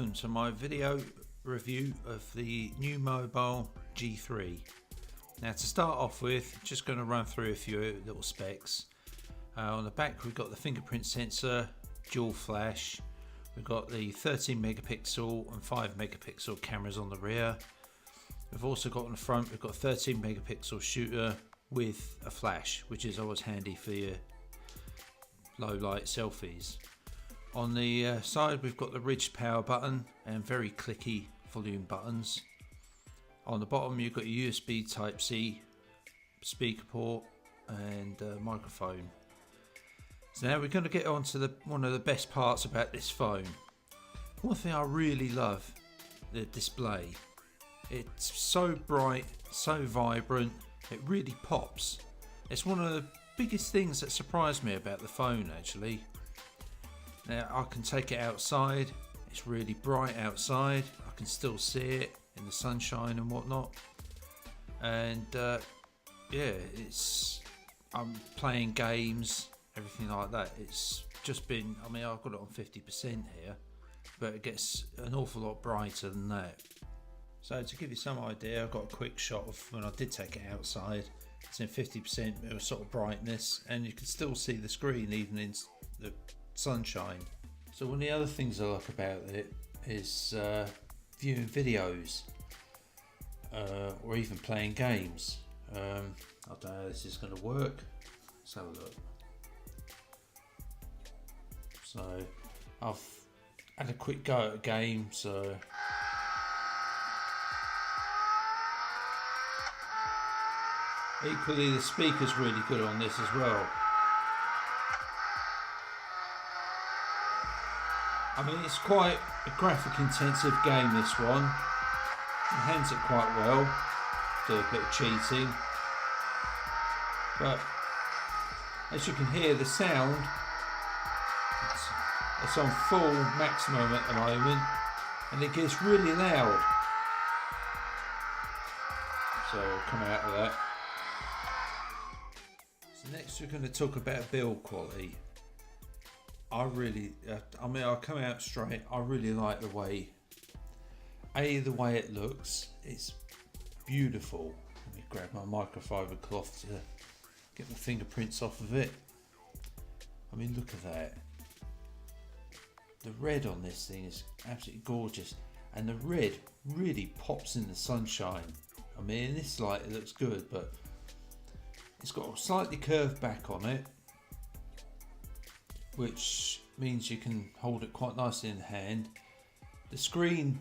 welcome to my video review of the Nuu Mobile G3. Now, to start off with, just going to run through a few little specs. On the back we've got the fingerprint sensor, dual flash, we've got the 13 megapixel and 5 megapixel cameras on the rear. We've also got on the front, we've got 13 megapixel shooter with a flash, which is always handy for your low light selfies. On the side we've got the ridged power button and very clicky volume buttons. On the bottom you've got your USB Type-C speaker port and microphone. So now we're going to get on to one of the best parts about this phone. One thing I really love, the display. It's so bright, so vibrant, it really pops. It's one of the biggest things that surprised me about the phone actually. Now I can take it outside, it's really bright outside, I can still see it in the sunshine and whatnot, and yeah, I'm playing games, everything like that. It's just been, I mean, I've got it on 50% here, but it gets an awful lot brighter than that. So to give you some idea, I've got a quick shot of when I did take it outside. It's in 50% sort of brightness, and you can still see the screen even in the sunshine. So one of the other things I like about it is viewing videos or even playing games. I don't know how this is going to work. Let's have a look. So I've had a quick go at a game, so equally the speaker's really good on this as well. I mean, it's quite a graphic intensive game, this one. It hands it quite well, do a bit of cheating, but as you can hear, the sound, it's on full maximum at the moment and it gets really loud. So we'll come out of that. So next we're going to talk about build quality. I mean, I'll come out straight. I really like the way it looks. It's beautiful. Let me grab my microfiber cloth to get my fingerprints off of it. I mean, look at that. The red on this thing is absolutely gorgeous, and the red really pops in the sunshine. I mean, in this light it looks good, but it's got a slightly curved back on it, which means you can hold it quite nicely in the hand. The screen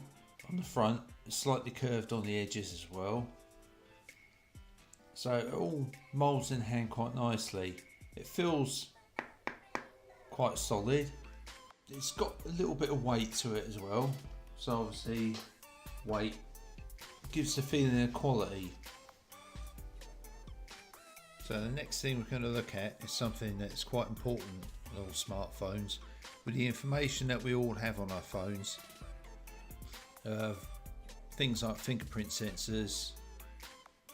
on the front is slightly curved on the edges as well, so it all molds in hand quite nicely. It feels quite solid. It's got a little bit of weight to it as well, so obviously weight gives the feeling of quality. So the next thing we're going to look at is something that's quite important on all smartphones, with the information that we all have on our phones. Things like fingerprint sensors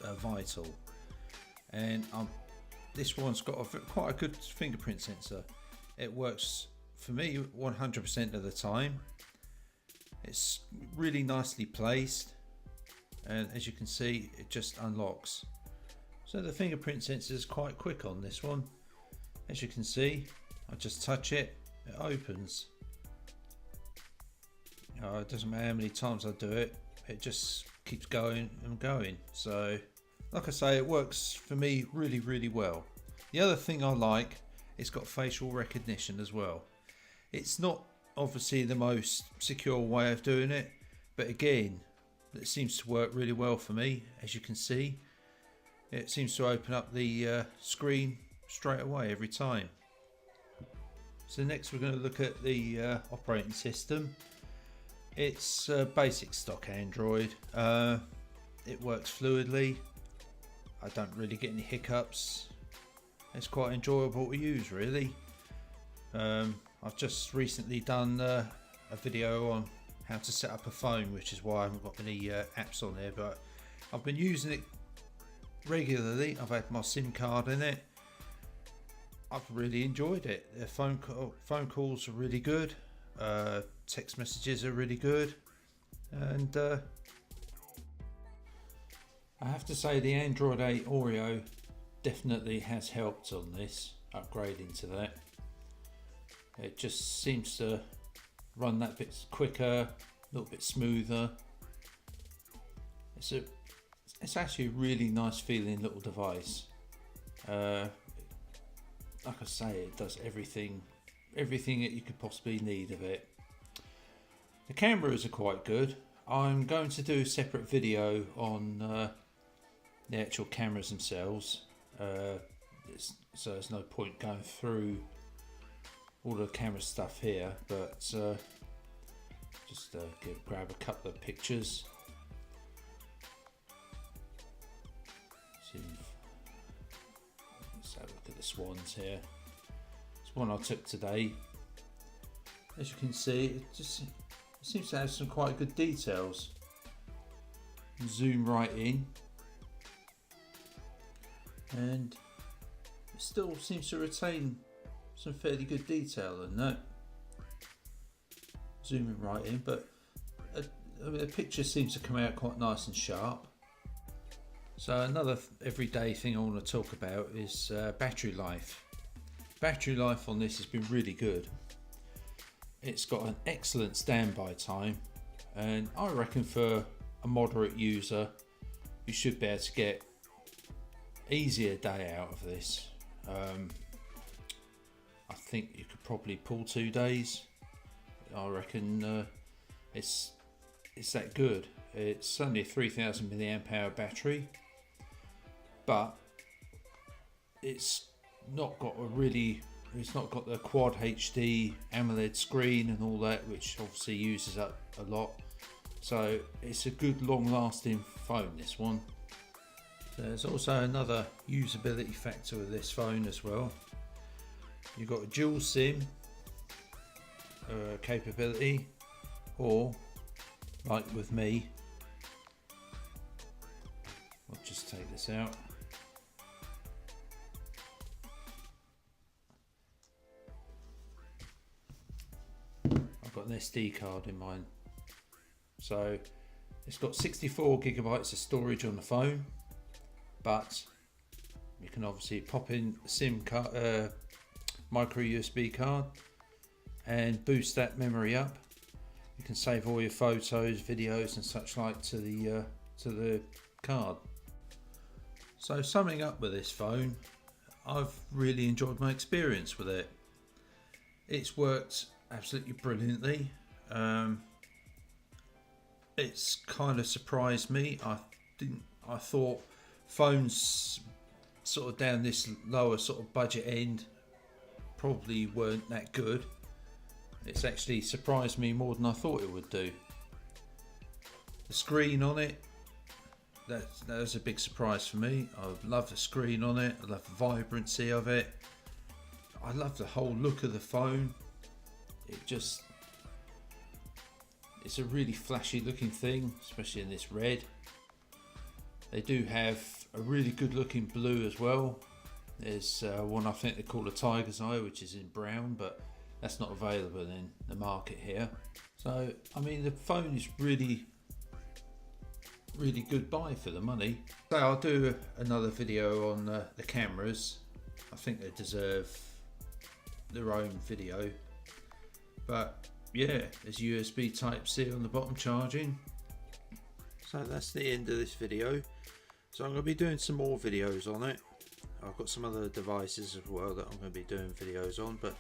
are vital, and this one's got quite a good fingerprint sensor. It works for me 100% of the time. It's really nicely placed, and as you can see, it just unlocks. So the fingerprint sensor is quite quick on this one. As you can see, I just touch it, it opens. It doesn't matter how many times I do it, it just keeps going and going. So like I say, it works for me really well. The other thing I like, it's got facial recognition as well. It's not obviously the most secure way of doing it, but again, it seems to work really well for me. As you can see, it seems to open up the screen straight away every time. So next we're going to look at the operating system. It's basic stock Android. It works fluidly. I don't really get any hiccups. It's quite enjoyable to use really. I've just recently done a video on how to set up a phone, which is why I haven't got any apps on there, but I've been using it regularly. I've had my SIM card in it. I've really enjoyed it. The phone calls are really good. text messages are really good, and I have to say the Android 8 Oreo definitely has helped on this, upgrading to that. It just seems to run that bit quicker, a little bit smoother. It's actually a really nice feeling little device. Like I say, it does everything that you could possibly need of it. The cameras are quite good. I'm going to do a separate video on the actual cameras themselves, so there's no point going through all the camera stuff here, but just grab a couple of pictures. Let's have a look at the swans here. This one I took today. As you can see, it seems to have some quite good details. Zoom right in, and it still seems to retain some fairly good detail in that. Zooming right in, but the picture seems to come out quite nice and sharp. So another everyday thing I want to talk about is battery life. Battery life on this has been really good. It's got an excellent standby time, and I reckon for a moderate user you should be able to get easy a day out of this. I think you could probably pull 2 days. I reckon it's that good. It's only a 3000 milliamp hour battery, but it's not got the quad HD AMOLED screen and all that, which obviously uses up a lot. So it's a good long lasting phone, this one. There's also another usability factor with this phone as well. You've got a dual SIM capability, or like with me, I'll just take this out. I've got an SD card in mine, so it's got 64 gigabytes of storage on the phone, but you can obviously pop in a SIM card, micro USB card, and boost that memory up. You can save all your photos, videos and such like to the card. So summing up with this phone, I've really enjoyed my experience with it. It's worked absolutely brilliantly. It's kind of surprised me. I thought phones sort of down this lower sort of budget end probably weren't that good. It's actually surprised me more than I thought it would do. The screen on it, that was a big surprise for me. I love the screen on it. I love the vibrancy of it. I love the whole look of the phone. It's a really flashy looking thing, especially in this red. They do have a really good looking blue as well. There's one I think they call a tiger's eye, which is in brown, but that's not available in the market here. So I mean, the phone is really good buy for the money. So I'll do another video on the cameras. I think they deserve their own video. But yeah, there's USB Type-C on the bottom charging. So that's the end of this video. So I'm going to be doing some more videos on it. I've got some other devices as well that I'm going to be doing videos on, but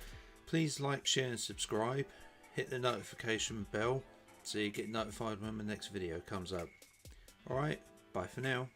please like, share and subscribe. Hit the notification bell so you get notified when my next video comes up. Alright, bye for now.